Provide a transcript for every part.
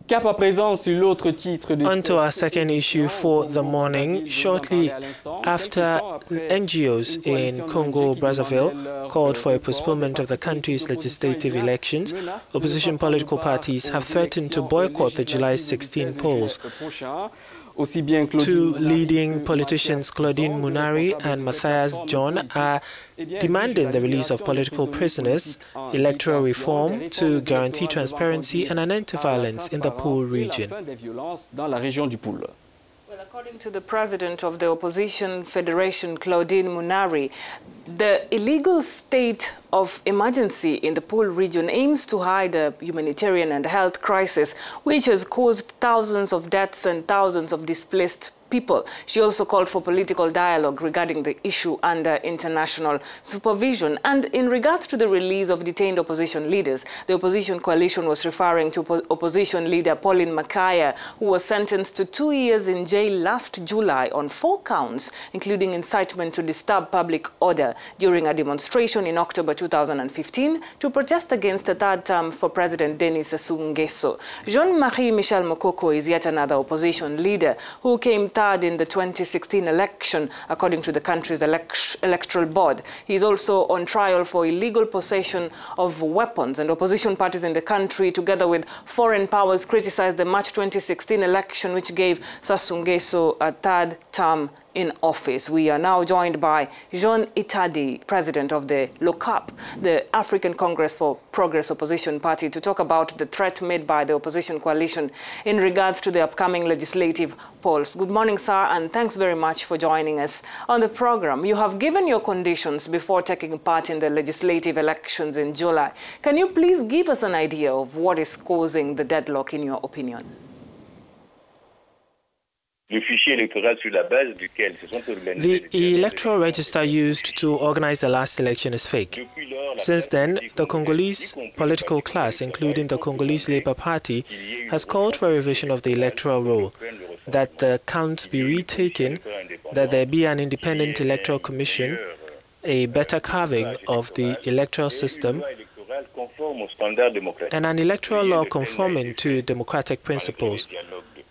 On to our second issue for the morning. Shortly after NGOs in Congo-Brazzaville called for a postponement of the country's legislative elections, opposition political parties have threatened to boycott the July 16 polls. Two leading politicians, Claudine Munari and Matthias John, are demanding the release of political prisoners, electoral reform to guarantee transparency and an end to violence in the Pool region. Well, according to the president of the opposition federation, Claudine Munari, the illegal state of emergency in the Pool region aims to hide a humanitarian and health crisis, which has caused thousands of deaths and thousands of displaced people. She also called for political dialogue regarding the issue under international supervision. And in regards to the release of detained opposition leaders, the opposition coalition was referring to opposition leader Pauline Makaya, who was sentenced to 2 years in jail last July on 4 counts, including incitement to disturb public order during a demonstration in October 2015 to protest against a third term for President Denis Sassou Nguesso. Jean-Marie Michel Mokoko is yet another opposition leader who came third in the 2016 election, according to the country's electoral board. He is also on trial for illegal possession of weapons, and opposition parties in the country, together with foreign powers, criticized the March 2016 election, which gave Sassou Nguesso a third term in office. We are now joined by Jean Itadi, president of the LOCAP, the African Congress for Progress opposition party, to talk about the threat made by the opposition coalition in regards to the upcoming legislative polls. Good morning, sir, and thanks very much for joining us on the program. You have given your conditions before taking part in the legislative elections in July. Can you please give us an idea of what is causing the deadlock in your opinion? The electoral register used to organize the last election is fake. Since then, the Congolese political class, including the Congolese Labour Party, has called for a revision of the electoral roll, that the count be retaken, that there be an independent electoral commission, a better carving of the electoral system, and an electoral law conforming to democratic principles.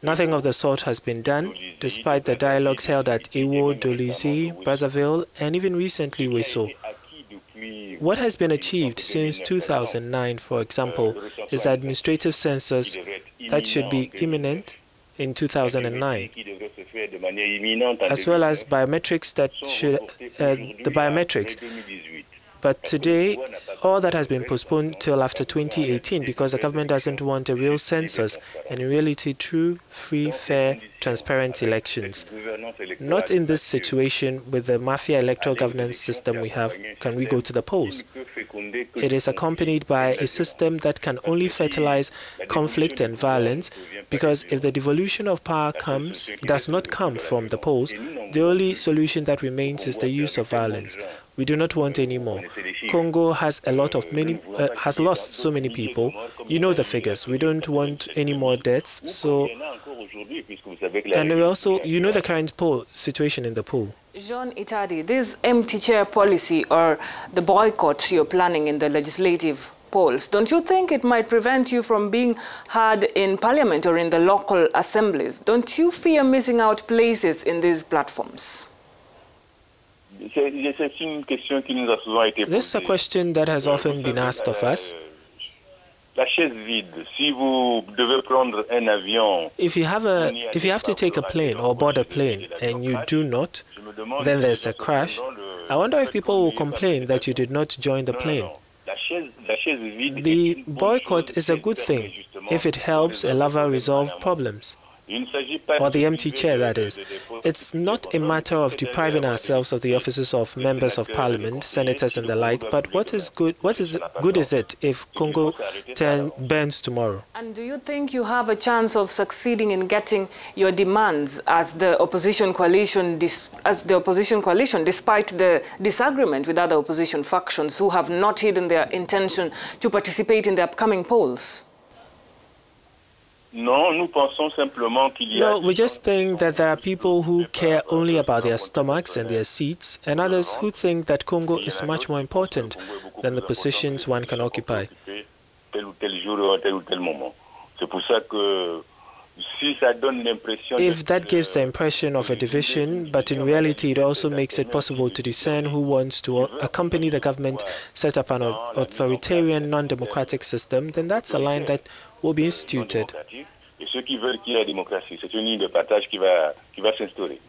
Nothing of the sort has been done, despite the dialogues held at Ewo, Dolisie, Brazzaville, and even recently Weso. What has been achieved since 2009, for example, is the administrative census that should be imminent in 2009, as well as biometrics that should, the biometrics. But today, all that has been postponed till after 2018 because the government doesn't want a real census and in reality true, free, fair, transparent elections. Not in this situation with the mafia electoral governance system we have can we go to the polls. It is accompanied by a system that can only fertilize conflict and violence, because if the devolution of power does not come from the polls, the only solution that remains is the use of violence. We do not want any more. Congo has has lost so many people. You know the figures. We don't want any more deaths. And we also, you know the current situation in the pool. Jean Itadi, this empty chair policy or the boycott you're planning in the legislative polls, don't you think it might prevent you from being heard in parliament or in the local assemblies? Don't you fear missing out places in these platforms? This is a question that has often been asked of us. If you have to take a plane or board a plane and you do not, then there's a crash. I wonder if people will complain that you did not join the plane. The boycott is a good thing if it helps a lover resolve problems. Or the empty chair, that is. It's not a matter of depriving ourselves of the offices of members of parliament, senators and the like, but what is good is it if Congo burns tomorrow? And do you think you have a chance of succeeding in getting your demands as the opposition coalition, despite the disagreement with other opposition factions who have not hidden their intention to participate in the upcoming polls? No, we just think that there are people who care only about their stomachs and their seats, and others who think that Congo is much more important than the positions one can occupy. If that gives the impression of a division, but in reality it also makes it possible to discern who wants to accompany the government set up an authoritarian, non-democratic system, then that's a line that will be instituted. Et ceux qui veulent qu'il y ait la démocratie, c'est une ligne de partage qui va s'instaurer.